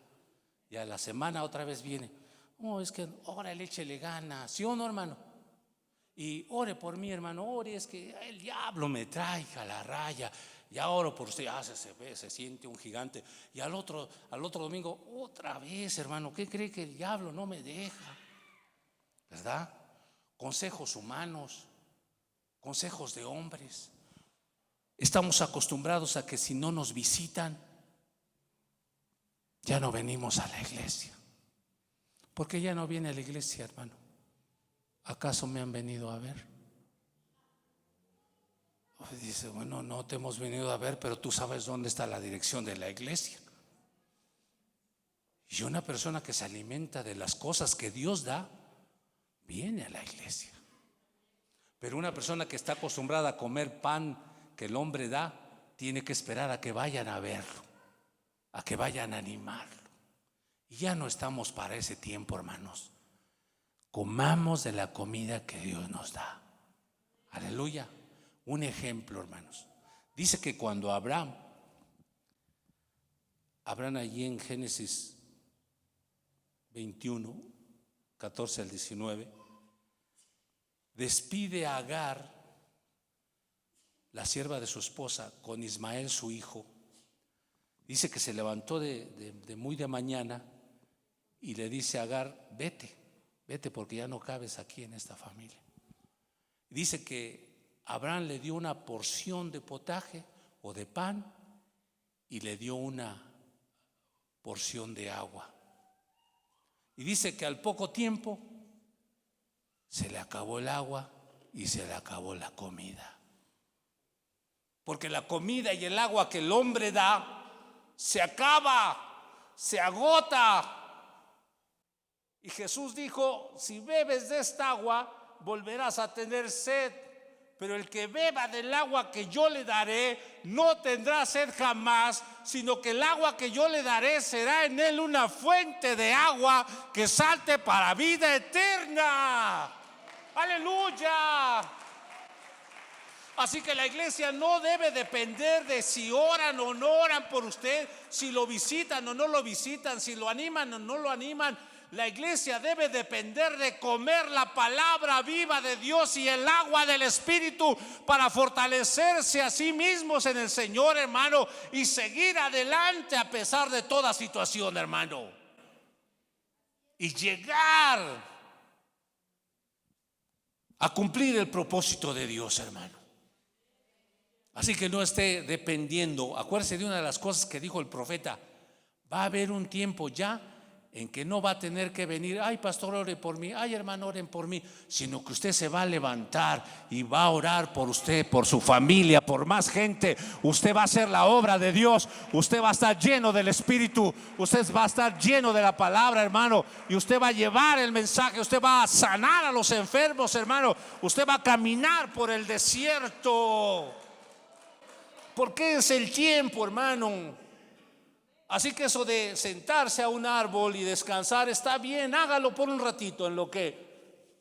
Y a la semana otra vez viene. Oh, es que, órale, échele ganas. ¿Sí o no, hermano? Y ore por mí, hermano, ore, es que el diablo me trae a la raya. Ya oro por usted, se siente un gigante. Y al otro domingo, otra vez, hermano, ¿qué cree que el diablo no me deja? ¿Verdad? Consejos humanos, consejos de hombres. Estamos acostumbrados a que si no nos visitan, ya no venimos a la iglesia. ¿Por qué ya no viene a la iglesia, hermano? ¿Acaso me han venido a ver? Dice, bueno, no te hemos venido a ver, pero tú sabes dónde está la dirección de la iglesia. Y una persona que se alimenta de las cosas que Dios da, viene a la iglesia. Pero una persona que está acostumbrada a comer pan que el hombre da, tiene que esperar a que vayan a verlo, a que vayan a animarlo. Y ya no estamos para ese tiempo, hermanos. Comamos de la comida que Dios nos da. Aleluya. Un ejemplo, hermanos. Dice que cuando Abraham allí en Génesis 21, 14 al 19, despide a Agar, la sierva de su esposa, con Ismael su hijo. Dice que se levantó de muy de mañana y le dice a Agar, vete porque ya no cabes aquí en esta familia. Dice que Abraham le dio una porción de potaje o de pan y le dio una porción de agua. Y dice que al poco tiempo se le acabó el agua y se le acabó la comida. Porque la comida y el agua que el hombre da se acaba, se agota. Y Jesús dijo, si bebes de esta agua, volverás a tener sed. Pero el que beba del agua que yo le daré, no tendrá sed jamás, sino que el agua que yo le daré será en él una fuente de agua que salte para vida eterna. ¡Aleluya! Así que la iglesia no debe depender de si oran o no oran por usted, si lo visitan o no lo visitan, si lo animan o no lo animan. La iglesia debe depender de comer la palabra viva de Dios y el agua del Espíritu para fortalecerse a sí mismos en el Señor, hermano, y seguir adelante a pesar de toda situación, hermano. Y llegar a cumplir el propósito de Dios, hermano. Así que no esté dependiendo. Acuérdese de una de las cosas que dijo el profeta: va a haber un tiempo ya en que no va a tener que venir, ay pastor, ore por mí, ay hermano, oren por mí, sino que usted se va a levantar y va a orar por usted, por su familia, por más gente. Usted va a hacer la obra de Dios, usted va a estar lleno del Espíritu, usted va a estar lleno de la palabra, hermano, y usted va a llevar el mensaje, usted va a sanar a los enfermos, hermano, usted va a caminar por el desierto, porque es el tiempo, hermano. Así que eso de sentarse a un árbol y descansar está bien, hágalo por un ratito en lo que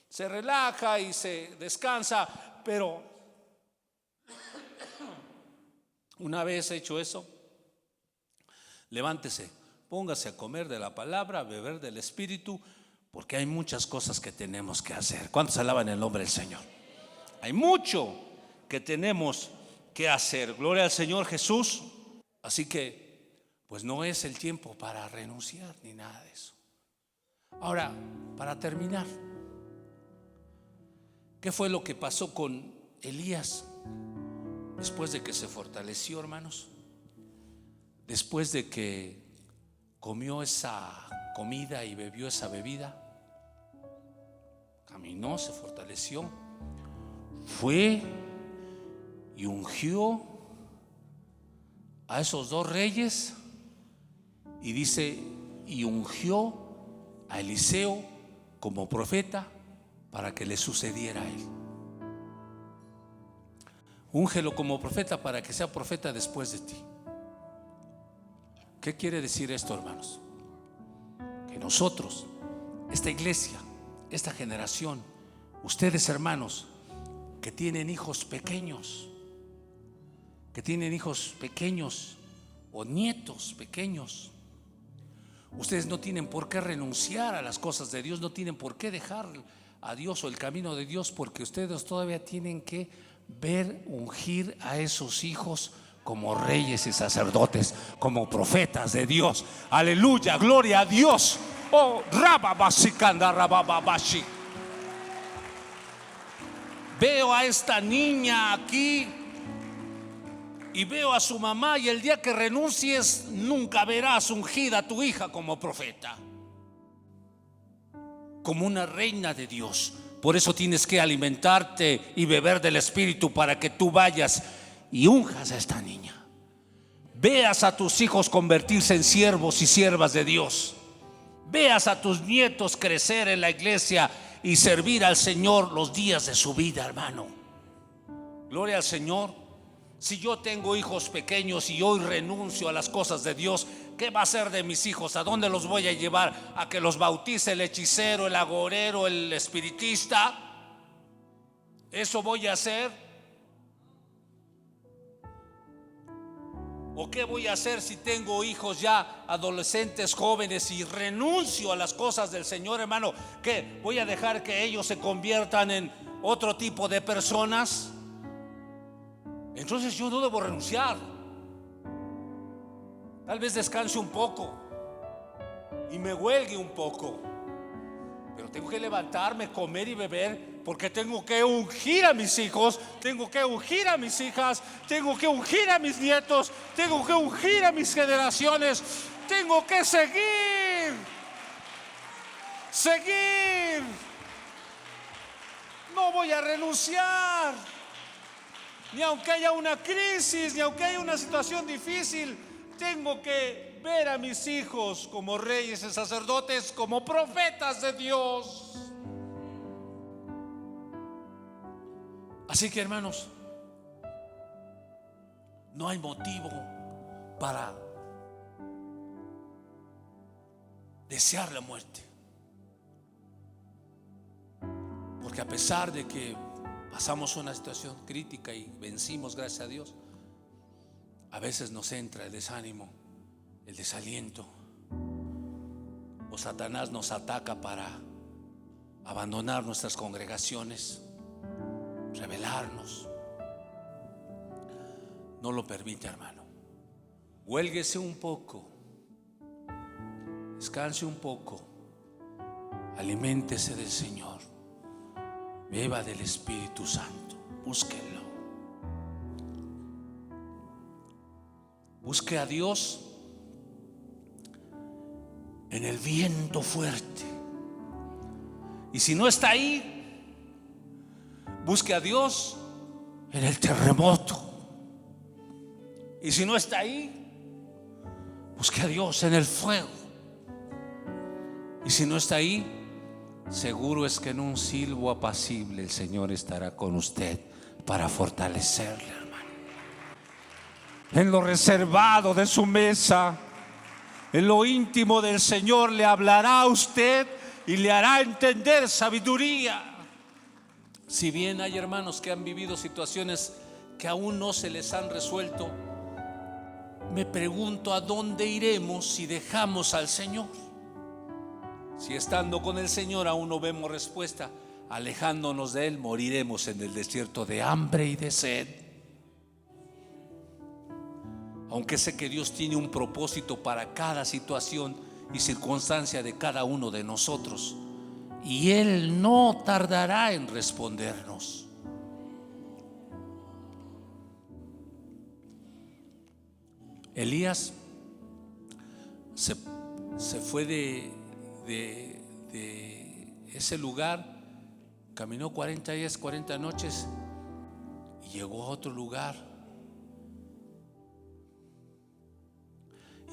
se relaja y se descansa, pero una vez hecho eso, levántese, póngase a comer de la palabra, a beber del Espíritu, porque hay muchas cosas que tenemos que hacer. ¿Cuántos alaban el nombre del Señor? Hay mucho que tenemos que hacer. Gloria al Señor Jesús. Así que pues no es el tiempo para renunciar ni nada de eso. Ahora, para terminar, ¿qué fue lo que pasó con Elías después de que se fortaleció, hermanos? Después de que comió esa comida y bebió esa bebida, caminó, se fortaleció, fue y ungió a esos dos reyes. Y dice, y ungió a Eliseo como profeta para que le sucediera a él. Úngelo como profeta para que sea profeta después de ti. ¿Qué quiere decir esto, hermanos? Que nosotros, esta iglesia, esta generación, ustedes, hermanos, que tienen hijos pequeños, que tienen hijos pequeños o nietos pequeños. Ustedes no tienen por qué renunciar a las cosas de Dios, no tienen por qué dejar a Dios o el camino de Dios, porque ustedes todavía tienen que ver ungir a esos hijos como reyes y sacerdotes, como profetas de Dios. Aleluya, gloria a Dios. Oh, rababasikanda rabababashi. Veo a esta niña aquí y veo a su mamá, y el día que renuncies nunca verás ungida a tu hija como profeta, como una reina de Dios. Por eso tienes que alimentarte y beber del Espíritu, para que tú vayas y unjas a esta niña. Veas a tus hijos convertirse en siervos y siervas de Dios. Veas a tus nietos crecer en la iglesia y servir al Señor los días de su vida, hermano. Gloria al Señor. Si yo tengo hijos pequeños y hoy renuncio a las cosas de Dios, ¿qué va a hacer de mis hijos? ¿A dónde los voy a llevar? ¿A que los bautice el hechicero, el agorero, el espiritista? ¿Eso voy a hacer? ¿O qué voy a hacer si tengo hijos ya adolescentes, jóvenes, y renuncio a las cosas del Señor, hermano? ¿Qué? ¿Voy a dejar que ellos se conviertan en otro tipo de personas? Entonces yo no debo renunciar. Tal vez descanse un poco y me huelgue un poco, pero tengo que levantarme, comer y beber, porque tengo que ungir a mis hijos, tengo que ungir a mis hijas, tengo que ungir a mis nietos, tengo que ungir a mis generaciones. Tengo que seguir. No voy a renunciar, ni aunque haya una crisis, ni aunque haya una situación difícil. Tengo que ver a mis hijos como reyes y sacerdotes, como profetas de Dios. Así que, hermanos, no hay motivo para desear la muerte, porque a pesar de que pasamos una situación crítica y vencimos, gracias a Dios, a veces nos entra el desánimo, el desaliento, o Satanás nos ataca para abandonar nuestras congregaciones, rebelarnos. No lo permite, hermano. Huélguese un poco, descanse un poco, aliméntese del Señor, beba del Espíritu Santo, búsquenlo. Busque a Dios en el viento fuerte. Y si no está ahí, busque a Dios en el terremoto. Y si no está ahí, busque a Dios en el fuego. Y si no está ahí, seguro es que en un silbo apacible el Señor estará con usted para fortalecerle, hermano. En lo reservado de su mesa, en lo íntimo del Señor, le hablará a usted y le hará entender sabiduría. Si bien hay hermanos que han vivido situaciones que aún no se les han resuelto, me pregunto a dónde iremos si dejamos al Señor. Si estando con el Señor aún no vemos respuesta, alejándonos de Él, moriremos en el desierto de hambre y de sed. Aunque sé que Dios tiene un propósito para cada situación y circunstancia de cada uno de nosotros, y Él no tardará en respondernos. Elías se fue de ese lugar, caminó 40 días, 40 noches y llegó a otro lugar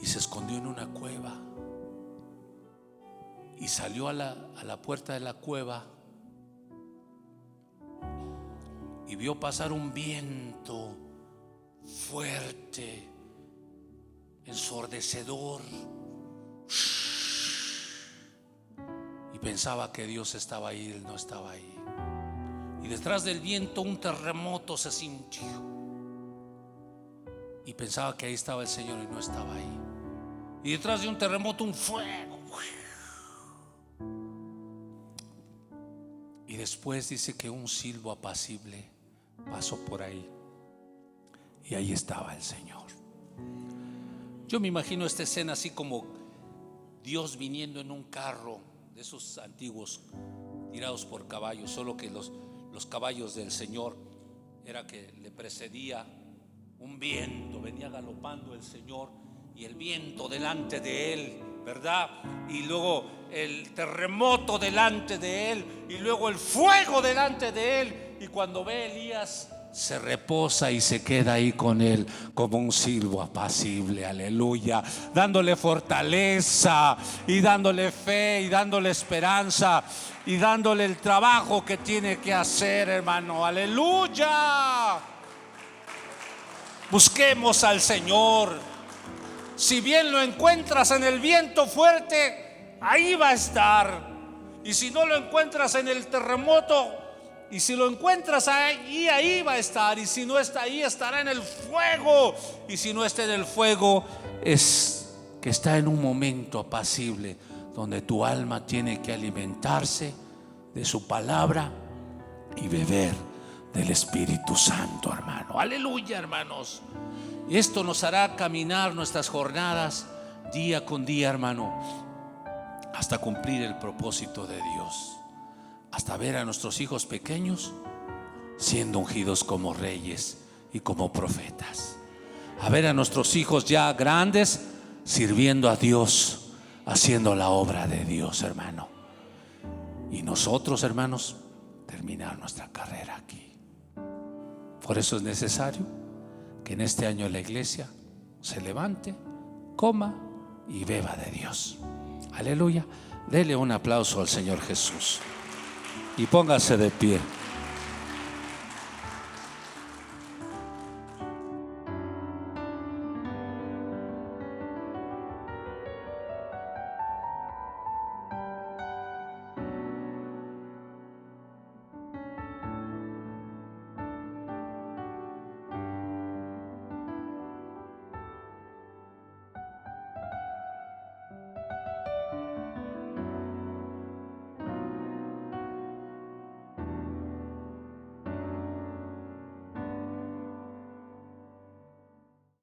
y se escondió en una cueva. Y salió a la puerta de la cueva y vio pasar un viento fuerte, ensordecedor, y pensaba que Dios estaba ahí. Él no estaba ahí. Y detrás del viento un terremoto se sintió. y pensaba que ahí estaba el Señor y no estaba ahí. Y detrás de un terremoto, un fuego. Y después dice que un silbo apacible pasó por ahí. Y ahí estaba el Señor. Yo me imagino esta escena así como Dios viniendo en un carro de esos antiguos tirados por caballos, solo que los caballos del Señor era que le precedía un viento, venía galopando el Señor y el viento delante de él, ¿verdad? Y luego el terremoto delante de él y luego el fuego delante de él. Y cuando ve a Elías, se reposa y se queda ahí con él como un silbo apacible, aleluya, dándole fortaleza y dándole fe y dándole esperanza y dándole el trabajo que tiene que hacer, hermano, aleluya. Busquemos al Señor. Si bien lo encuentras en el viento fuerte, ahí va a estar. Y si no lo encuentras en el terremoto, y si lo encuentras ahí, ahí va a estar. Y si no está ahí, estará en el fuego. Y si no está en el fuego, es que está en un momento apacible, donde tu alma tiene que alimentarse de su palabra y beber del Espíritu Santo, hermano. Aleluya, hermanos. Y esto nos hará caminar nuestras jornadas día con día, hermano, hasta cumplir el propósito de Dios, hasta ver a nuestros hijos pequeños siendo ungidos como reyes y como profetas, a ver a nuestros hijos ya grandes sirviendo a Dios, haciendo la obra de Dios, hermano. Y nosotros, hermanos, terminar nuestra carrera aquí. Por eso es necesario que en este año la iglesia se levante, coma y beba de Dios. Aleluya. Dele un aplauso al Señor Jesús y póngase de pie.